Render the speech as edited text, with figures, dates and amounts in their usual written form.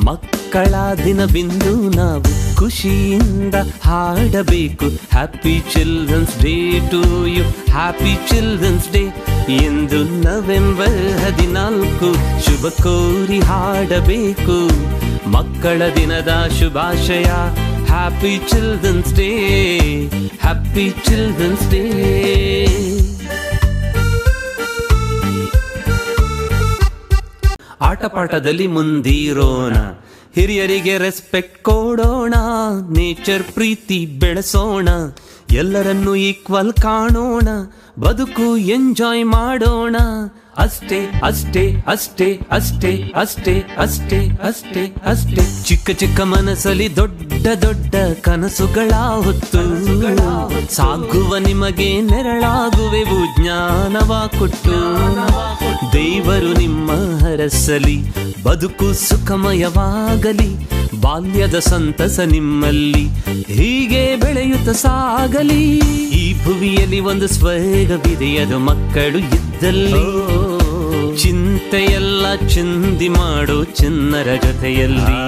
ಮಕ್ಕಳ ದಿನವಿಂದು ನಾವು ಖುಷಿಯಿಂದ ಹಾಡಬೇಕು. Happy children's day to you, happy children's day. ಎಂದು ನವೆಂಬರ್ 14 ಶುಭ ಕೋರಿ ಹಾಡಬೇಕು. ಮಕ್ಕಳ ದಿನದ ಶುಭಾಶಯ, happy children's day, happy children's day. ಆಟಪಾಠದಲ್ಲಿ ಮುಂದಿರೋಣ, ಹಿರಿಯರಿಗೆ ರೆಸ್ಪೆಕ್ಟ್ ಕೊಡೋಣ, ನೇಚರ್ ಪ್ರೀತಿ ಬೆಳೆಸೋಣ, ಎಲ್ಲರನ್ನೂ ಈಕ್ವಲ್ ಕಾಣೋಣ, ಬದುಕು ಎಂಜಾಯ್ ಮಾಡೋಣ. ಅಷ್ಟೇ ಅಷ್ಟೇ ಅಷ್ಟೇ ಅಷ್ಟೇ ಅಷ್ಟೇ ಅಷ್ಟೇ ಅಷ್ಟೇ ಅಷ್ಟೇ. ಚಿಕ್ಕ ಚಿಕ್ಕ ಮನಸ್ಸಲ್ಲಿ ದೊಡ್ಡ ದೊಡ್ಡ ಕನಸುಗಳ ಹೊತ್ತು ಸಾಗುವ ನಿಮಗೆ ನೆರಳಾಗುವೆವು ಜ್ಞಾನವ ಕೊಟ್ಟು. ದೇವರು ನಿಮ್ಮ ಹರಸಲಿ, ಬದುಕು ಸುಖಮಯವಾಗಲಿ, ಬಾಲ್ಯದ ಸಂತಸ ನಿಮ್ಮಲ್ಲಿ ಹೀಗೆ ಬೆಳೆಯುತ್ತ ಸಾಗಲಿ. ಈ ಭುವಿಯಲ್ಲಿ ಒಂದು ಸ್ವರ್ಗವಿದೆಯದು ಮಕ್ಕಳು ಇದ್ದಲ್ಲಿ. ಚಿಂತೆಯೆಲ್ಲ ಚಿಂದಿ ಮಾಡೋ ಚಿನ್ನರ ಜೊತೆಯಲ್ಲಿ.